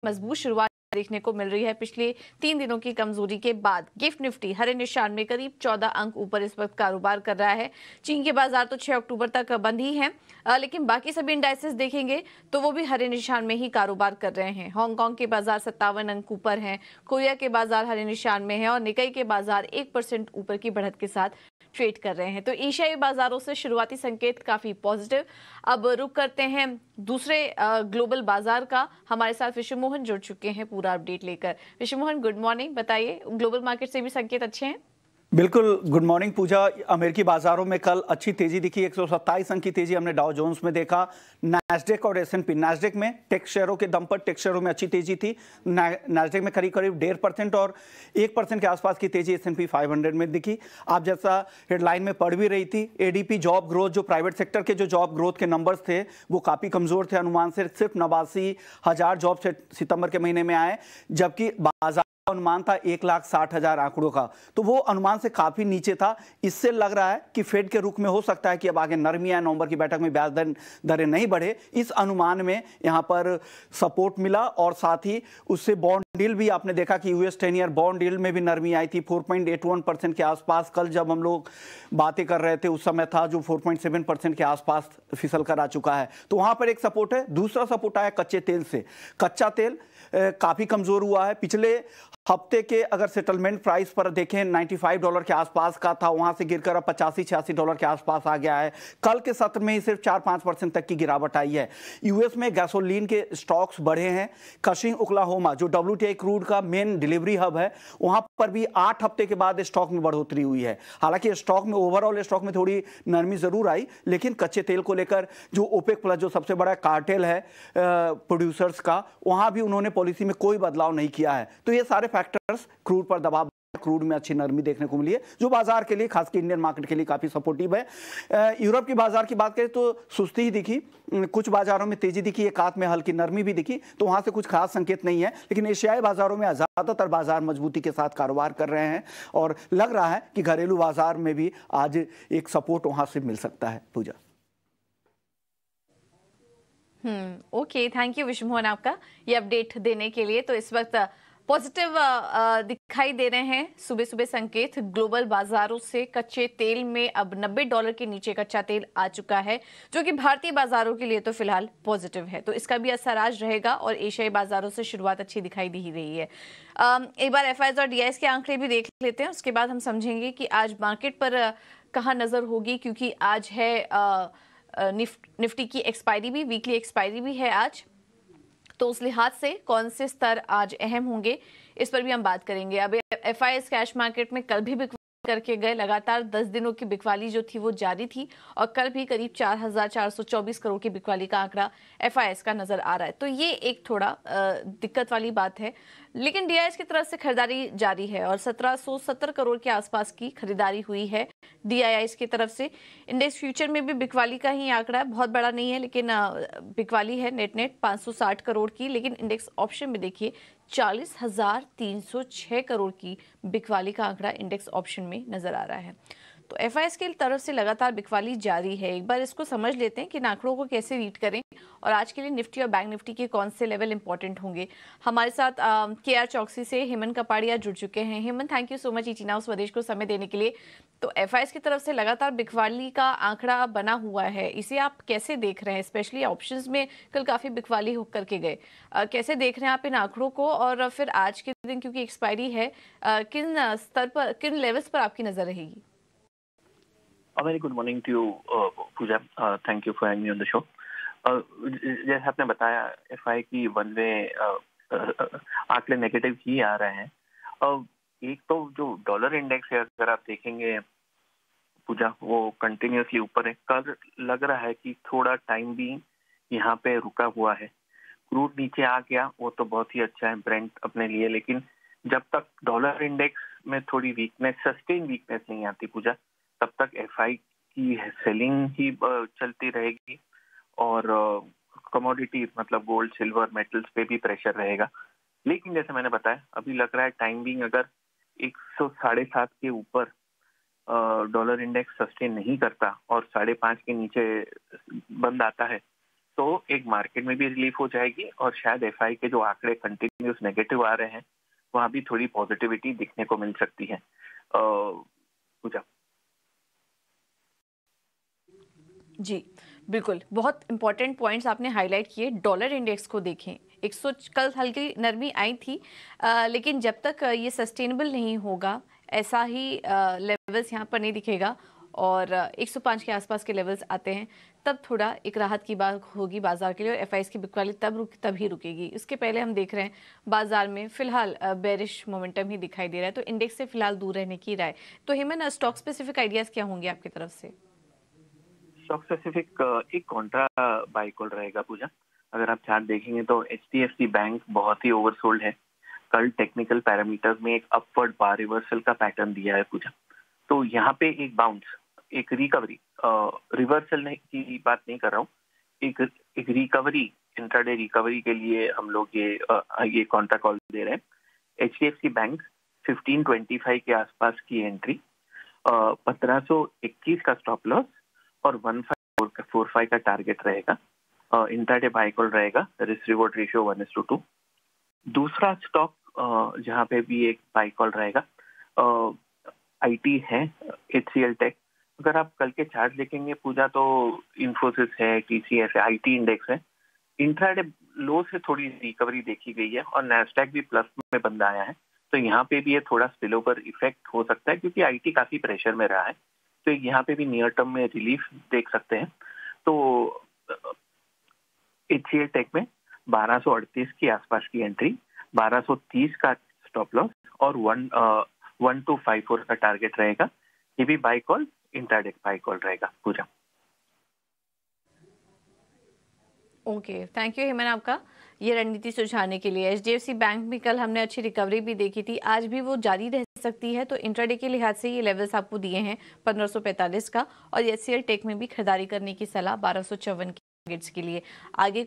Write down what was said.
मजबूत शुरुआत देखने को मिल रही है पिछले 3 दिनों की कमजोरी के बाद। गिफ्ट निफ्टी हरे निशान में करीब 14 अंक ऊपर इस वक्त कारोबार कर रहा है। चीन के बाजार तो 6 अक्टूबर तक बंद ही हैं, लेकिन बाकी सभी इंडाइसेस देखेंगे तो वो भी हरे निशान में ही कारोबार कर रहे हैं। हांगकांग के बाजार 57 अंक ऊपर हैं, कोरिया के बाजार हरे निशान में है और निकाई के बाजार 1% ऊपर की बढ़त के साथ ट्रेड कर रहे हैं। तो एशियाई बाजारों से शुरुआती संकेत काफी पॉजिटिव। अब रुक करते हैं दूसरे ग्लोबल बाजार का। हमारे साथ विश्व मोहन जुड़ चुके हैं पूरा अपडेट लेकर। विश्व मोहन, गुड मॉर्निंग। बताइए, ग्लोबल मार्केट से भी संकेत अच्छे हैं? बिल्कुल, गुड मॉर्निंग पूजा। अमेरिकी बाजारों में कल अच्छी तेजी दिखी। 127 अंक की तेजी हमने डाउ जोन्स में देखा। नैस्डेक और एसएनपी, नैस्डेक में टेक शेयरों के दम पर टेक शेयरों में अच्छी तेजी थी। नैस्डेक में करीब करीब 1.5% और 1% के आसपास की तेजी एसएनपी 500 में दिखी। आप जैसा हेडलाइन में पढ़ भी रही थी, एडीपी जॉब ग्रोथ, जो प्राइवेट सेक्टर के जो जॉब ग्रोथ के नंबर्स थे वो काफी कमजोर थे। अनुमान से सिर्फ 89,000 जॉब से सितंबर के महीने में आए, जबकि बाजार अनुमान था 1,60,000 आंकड़ों का, तो वो अनुमान से काफी नीचे था। इससे लग रहा है कि फेड के रुख में हो सकता है कि अब आगे नरमी आए, नवंबर की बैठक में ब्याज दरें नहीं बढ़े। इस अनुमान में यहां पर सपोर्ट मिला और साथ ही उससे बॉन्ड डील भी आपने देखा कि यूएस 10 ईयर बॉन्ड डील में भी नरमी आई थी 4.81% के आसपास। कल जब हम लोग बातें कर रहे थे उस समय था जो 4.7% के आसपास फिसल कर आ चुका है, तो वहां पर एक सपोर्ट है। दूसरा सपोर्ट आया कच्चे तेल से। कच्चा तेल काफी कमजोर हुआ है। पिछले हफ्ते के अगर सेटलमेंट प्राइस पर देखें $95 के आसपास का था, वहां से गिरकर अब $85-86 के आसपास आ गया है। कल के सत्र में ही सिर्फ 4-5% तक की गिरावट आई है। यूएस में गैसोलीन के स्टॉक्स बढ़े हैं। कशिंग ओक्लाहोमा, जो WTI क्रूड का मेन डिलीवरी हब है, वहां पर भी 8 हफ्ते के बाद स्टॉक में बढ़ोतरी हुई है। हालांकि स्टॉक में ओवरऑल स्टॉक में थोड़ी नरमी जरूर आई, लेकिन कच्चे तेल को लेकर जो ओपेक प्लस, जो सबसे बड़ा कार्टेल है प्रोड्यूसर्स का, वहां भी उन्होंने पॉलिसी में कोई बदलाव नहीं किया है। तो ये सारे फैक्टर्स क्रूड पर दबाव, क्रूड में अच्छी नरमी देखने को मिली है, जो बाजार के लिए, खासकर इंडियन मार्केट के लिए काफी सपोर्टिव है। यूरोप की बाजार की बात करें तो सुस्ती ही दिखी। कुछ बाजारों में तेजी दिखी, एक आध में हल्की नरमी भी दिखी, तो वहां से कुछ खास संकेत नहीं है। लेकिन एशियाई बाजारों में ज्यादातर बाजार मजबूती के साथ कारोबार कर रहे हैं और लग रहा है कि घरेलू बाजार में भी आज एक सपोर्ट वहां से मिल सकता है। पूजा, ओके, थैंक यू विश्व मोहन आपका ये अपडेट देने के लिए। तो इस वक्त पॉजिटिव दिखाई दे रहे हैं सुबह सुबह संकेत ग्लोबल बाजारों से। कच्चे तेल में अब $90 के नीचे कच्चा तेल आ चुका है, जो कि भारतीय बाजारों के लिए तो फिलहाल पॉजिटिव है। तो इसका भी असर आज रहेगा और एशियाई बाजारों से शुरुआत अच्छी दिखाई दे ही रही है। एक बार एफआईआईज और डीआईएस के आंकड़े भी देख लेते हैं, उसके बाद हम समझेंगे कि आज मार्केट पर कहाँ नजर होगी, क्योंकि आज है निफ्टी की एक्सपायरी भी, वीकली एक्सपायरी भी है आज। तो उस लिहाज से कौन से स्तर आज अहम होंगे, इस पर भी हम बात करेंगे। अब एफआईआईज कैश मार्केट में कल भी बिकवाली करके गए। लगातार 10 दिनों की बिकवाली जो थी वो जारी थी और कल भी करीब 4,424 करोड़ की बिकवाली का आंकड़ा एफआईआईज का नजर आ रहा है। तो ये एक थोड़ा दिक्कत वाली बात है। लेकिन डीआईएस की तरफ से खरीदारी जारी है और 1770 करोड़ के आसपास की खरीदारी हुई है डीआईआईज की तरफ से। इंडेक्स फ्यूचर में भी बिकवाली का ही आंकड़ा है, बहुत बड़ा नहीं है, लेकिन बिकवाली है नेट 560 करोड़ की। लेकिन इंडेक्स ऑप्शन में देखिए 40,306 करोड़ की बिकवाली का आंकड़ा इंडेक्स ऑप्शन में नजर आ रहा है। तो एफआईआईज की तरफ से लगातार बिकवाली जारी है। एक बार इसको समझ लेते हैं कि इन आंकड़ों को कैसे रीड करें और आज के लिए निफ्टी और बैंक निफ्टी के कौन से लेवल इंपॉर्टेंट होंगे। हमारे साथ केआर चौकसी से हेमंत कपाड़िया जुड़ चुके हैं। Hemant, thank you so much इचिना स्वदेश को समय देने के लिए। तो एफआईआईज की तरफ से लगातार बिकवाली का आंकड़ा बना हुआ है, इसे आप कैसे देख रहे हैं? स्पेशली ऑप्शंस में कल काफी बिकवाली होकर के गए, कैसे देख रहे हैं आप इन आंकड़ों को? और फिर आज के दिन क्योंकि एक्सपायरी है, किन स्तर पर, किन लेवल्स पर आपकी नजर रहेगी? A very good morning to you, Pooja. Thank you for having me on the show. जैसे आपने बताया, एफआई की वन वे आंकड़े नेगेटिव ही आ रहे हैं। एक तो जो डॉलर इंडेक्स है, अगर आप देखेंगे पूजा, वो कंटिन्यूसली ऊपर है। कल लग रहा है कि थोड़ा टाइम भी यहाँ पे रुका हुआ है। क्रूड नीचे आ गया, वो तो बहुत ही अच्छा है ब्रेंट अपने लिए, लेकिन जब तक डॉलर इंडेक्स में थोड़ी वीकनेस, सस्टेन वीकनेस नहीं आती पूजा, तब तक एफआई की सेलिंग ही चलती रहेगी और कमोडिटी मतलब गोल्ड, सिल्वर, मेटल्स पे भी प्रेशर रहेगा। लेकिन जैसे मैंने बताया, अभी लग रहा है टाइम बिंग अगर 107.5 के ऊपर डॉलर इंडेक्स सस्टेन नहीं करता और 5.5 के नीचे बंद आता है, तो एक मार्केट में भी रिलीफ हो जाएगी और शायद एफआई के जो आंकड़े कंटिन्यूस नेगेटिव आ रहे हैं वहां भी थोड़ी पॉजिटिविटी दिखने को मिल सकती है। पूजा जी बिल्कुल, बहुत इंपॉर्टेंट पॉइंट्स आपने हाईलाइट किए। डॉलर इंडेक्स को देखें, 100 कल हल्की नरमी आई थी, लेकिन जब तक ये सस्टेनेबल नहीं होगा, ऐसा ही लेवल्स यहाँ पर नहीं दिखेगा और 105 के आसपास के लेवल्स आते हैं, तब थोड़ा एक राहत की बात होगी बाजार के लिए और एफआईएस की बिकवाली तभी रुकेगी। इसके पहले हम देख रहे हैं बाजार में फिलहाल बेरिश मोमेंटम ही दिखाई दे रहा है, तो इंडेक्स से फिलहाल दूर रहने की राय। तो हेमन, स्टॉक स्पेसिफिक आइडियाज क्या होंगे आपकी तरफ से? स्टॉक स्पेसिफिक एक कॉन्ट्रा बाय कॉल रहेगा पूजा। अगर आप चार्ट देखेंगे तो एचडीएफसी बैंक बहुत ही ओवरसोल्ड है। कल टेक्निकल पैरामीटर्स में एक अपवर्ड बार रिवर्सल का पैटर्न दिया है पूजा, तो यहाँ पे एक बाउंस, एक रिकवरी, रिवर्सल की बात नहीं कर रहा हूँ, एक रिकवरी, इंट्राडे रिकवरी के लिए हम लोग ये कॉन्ट्रा कॉल दे रहे हैं। एचडीएफसी बैंक 1525 के आसपास की एंट्री, 1521 का स्टॉप लॉस और 1545 का टारगेट रहेगा। इंट्राडे बाय कॉल रहेगा, रिस्क रिवॉर्ड रेशियो 1:2। दूसरा स्टॉक जहाँ पे भी एक बाय कॉल रहेगा आईटी है, एचसीएल टेक। अगर आप कल के चार्ट देखेंगे पूजा तो इन्फोसिस है, टीसीएस है, आईटी इंडेक्स है। इंट्राडे लो से थोड़ी रिकवरी देखी गई है और नैस्डैक भी प्लस में बंद आया है, तो यहाँ पे भी ये थोड़ा स्पिल ओवर इफेक्ट हो सकता है क्योंकि आईटी काफी प्रेशर में रहा है, तो यहाँ पे भी नियर टर्म में रिलीफ देख सकते हैं। तो एचसीएल टेक में 1238 के आसपास की एंट्री, 1230 का स्टॉप लॉस और 1254 का टारगेट रहेगा। ये भी buy call, intraday buy call रहेगा Pooja. Okay, thank you Heman आपका ये रणनीति सुझाने के लिए। एचडीएफसी बैंक भी कल हमने अच्छी रिकवरी भी देखी थी, आज भी वो जारी रह सकती है, तो इंट्राडे के लिहाज से ये लेवल्स आपको दिए हैं 1545 का, और एचसीएल टेक में भी खरीदारी करने की सलाह 1254 के टारगेट्स के लिए। आगे